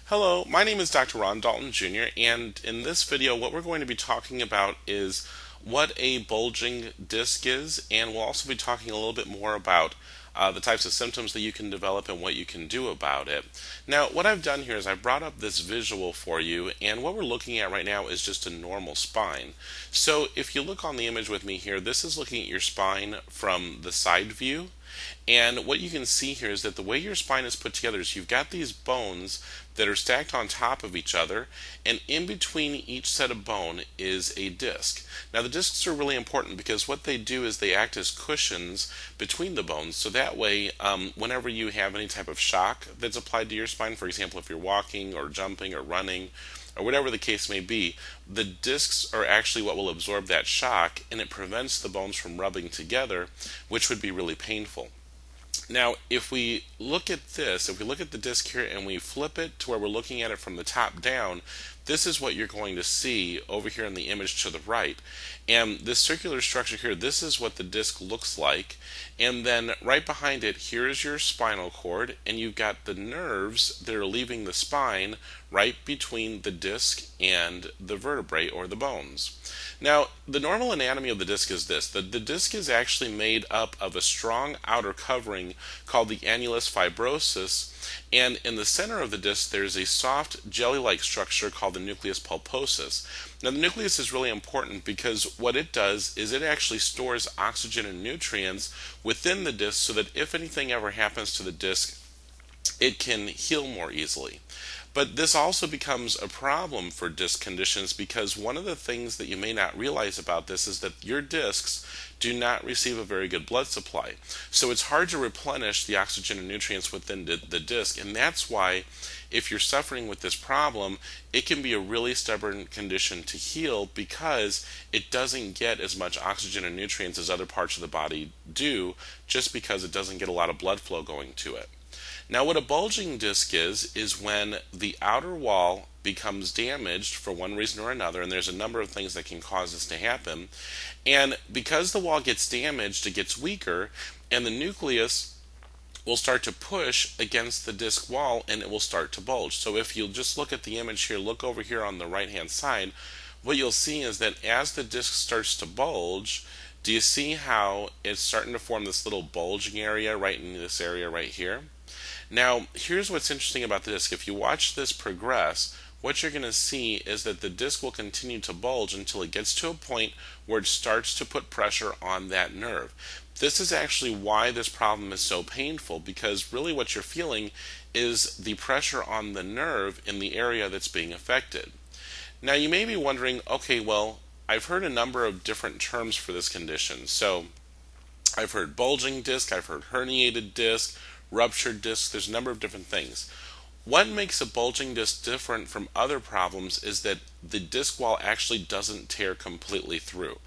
Hello, my name is Dr. Daulton Jr., and in this video what we're going to be talking about is what a bulging disc is, and we'll also be talking a little bit more about the types of symptoms that you can develop and what you can do about it. Now, what I've done here is I've brought up this visual for you, and what we're looking at right now is just a normal spine. So if you look on the image with me here, this is looking at your spine from the side view. And what you can see here is that the way your spine is put together is you've got these bones that are stacked on top of each other, and in between each set of bone is a disc. Now the discs are really important because what they do is they act as cushions between the bones, so that way whenever you have any type of shock that's applied to your spine, for example if you're walking or jumping or running or whatever the case may be, the discs are actually what will absorb that shock, and it prevents the bones from rubbing together, which would be really painful. Now, if we look at this, if we look at the disc here and we flip it to where we're looking at it from the top down, this is what you're going to see over here in the image to the right. And this circular structure here, this is what the disc looks like. And then right behind it, here's your spinal cord, and you've got the nerves that are leaving the spine right between the disc and the vertebrae or the bones. Now, the normal anatomy of the disc is this. The disc is actually made up of a strong outer covering called the annulus fibrosus, and in the center of the disc there's a soft jelly-like structure called the nucleus pulposus. Now the nucleus is really important because what it does is it actually stores oxygen and nutrients within the disc so that if anything ever happens to the disc, it can heal more easily. But this also becomes a problem for disc conditions because one of the things that you may not realize about this is that your discs do not receive a very good blood supply. So it's hard to replenish the oxygen and nutrients within the disc, and that's why if you're suffering with this problem, it can be a really stubborn condition to heal because it doesn't get as much oxygen and nutrients as other parts of the body do, just because it doesn't get a lot of blood flow going to it. Now what a bulging disc is when the outer wall becomes damaged for one reason or another, and there's a number of things that can cause this to happen, and because the wall gets damaged, it gets weaker, and the nucleus will start to push against the disc wall and it will start to bulge. So if you'll just look at the image here, look over here on the right hand side, what you'll see is that as the disc starts to bulge, do you see how it's starting to form this little bulging area right in this area right here? Now, here's what's interesting about the disc. If you watch this progress, what you're going to see is that the disc will continue to bulge until it gets to a point where it starts to put pressure on that nerve. This is actually why this problem is so painful, because really what you're feeling is the pressure on the nerve in the area that's being affected. Now, you may be wondering, okay, well, I've heard a number of different terms for this condition. So, I've heard bulging disc, I've heard herniated disc, ruptured disc, there's a number of different things. What makes a bulging disc different from other problems is that the disc wall actually doesn't tear completely through.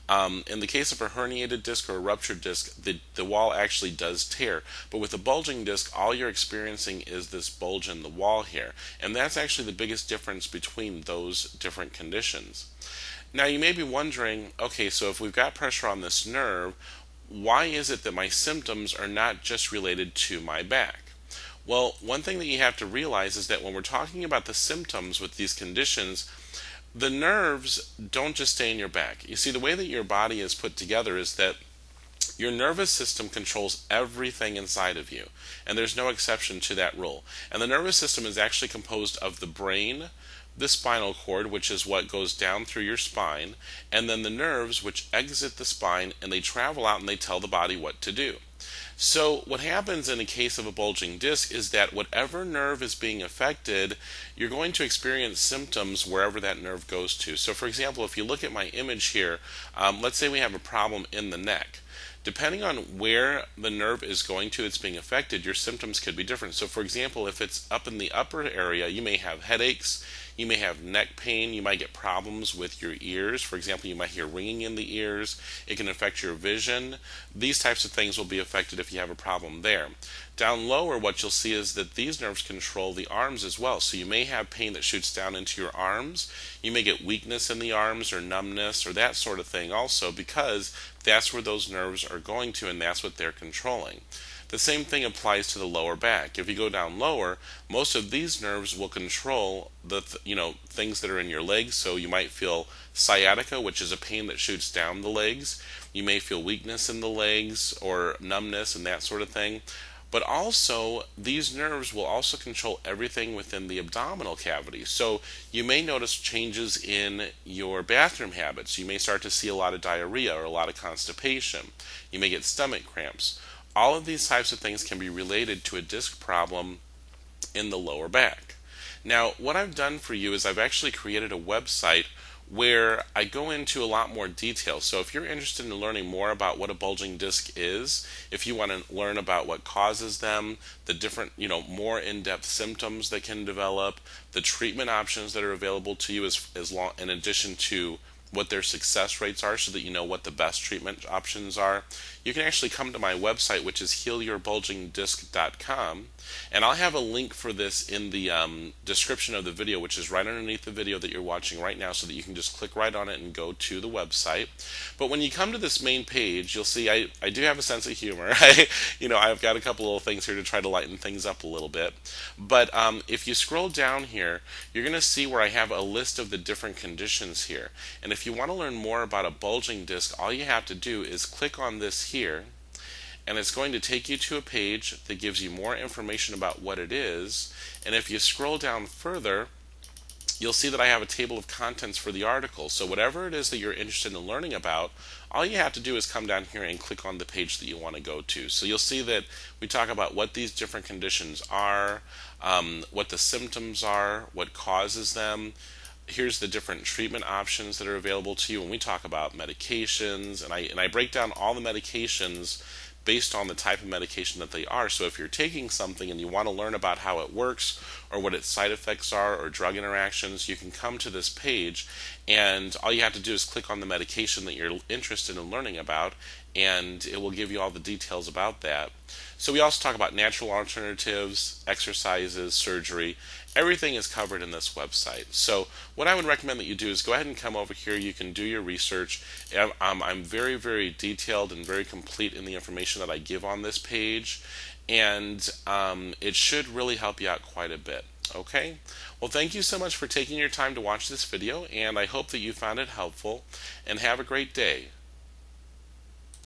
In the case of a herniated disc or a ruptured disc, the wall actually does tear. But with a bulging disc, all you're experiencing is this bulge in the wall here. And that's actually the biggest difference between those different conditions. Now you may be wondering, okay, so if we've got pressure on this nerve, why is it that my symptoms are not just related to my back? Well, one thing that you have to realize is that when we're talking about the symptoms with these conditions, the nerves don't just stay in your back. You see, the way that your body is put together is that your nervous system controls everything inside of you, and there's no exception to that rule. And the nervous system is actually composed of the brain, the spinal cord, which is what goes down through your spine, and then the nerves, which exit the spine, and they travel out and they tell the body what to do. So what happens in a case of a bulging disc is that whatever nerve is being affected, you're going to experience symptoms wherever that nerve goes to. So for example, if you look at my image here, let's say we have a problem in the neck. Depending on where the nerve is going to, it's being affected, your symptoms could be different. So for example, if it's up in the upper area, you may have headaches, you may have neck pain, you might get problems with your ears. For example, you might hear ringing in the ears. It can affect your vision. These types of things will be affected if you have a problem there. Down lower, what you'll see is that these nerves control the arms as well. So you may have pain that shoots down into your arms. You may get weakness in the arms or numbness or that sort of thing also, because that's where those nerves are going to and that's what they're controlling. The same thing applies to the lower back. If you go down lower, most of these nerves will control the things that are in your legs. So you might feel sciatica, which is a pain that shoots down the legs. You may feel weakness in the legs or numbness and that sort of thing. But also, these nerves will also control everything within the abdominal cavity. So you may notice changes in your bathroom habits. You may start to see a lot of diarrhea or a lot of constipation. You may get stomach cramps. All of these types of things can be related to a disc problem in the lower back. Now, what I've done for you is I've actually created a website where I go into a lot more detail. So if you're interested in learning more about what a bulging disc is, if you want to learn about what causes them, the different, more in-depth symptoms that can develop, the treatment options that are available to you in addition to what their success rates are so that you know what the best treatment options are, you can actually come to my website, which is healyourbulgingdisc.com, and I'll have a link for this in the description of the video, which is right underneath the video that you're watching right now, so that you can just click right on it and go to the website. But when you come to this main page, you'll see I do have a sense of humor. I've got a couple little things here to try to lighten things up a little bit. But if you scroll down here, you're going to see where I have a list of the different conditions here. And if you want to learn more about a bulging disc, all you have to do is click on this here, and it's going to take you to a page that gives you more information about what it is. And if you scroll down further, you'll see that I have a table of contents for the article. So whatever it is that you're interested in learning about, all you have to do is come down here and click on the page that you want to go to. So you'll see that we talk about what these different conditions are, what the symptoms are, what causes them. Here's the different treatment options that are available to you when we talk about medications, and I break down all the medications based on the type of medication that they are. So if you're taking something and you want to learn about how it works or what its side effects are or drug interactions, you can come to this page, and all you have to do is click on the medication that you're interested in learning about, and it will give you all the details about that. So we also talk about natural alternatives, exercises, surgery. Everything is covered in this website. So what I would recommend that you do is go ahead and come over here. You can do your research. I'm very, very detailed and very complete in the information that I give on this page, and it should really help you out quite a bit. Okay? Well, thank you so much for taking your time to watch this video, and I hope that you found it helpful, and have a great day.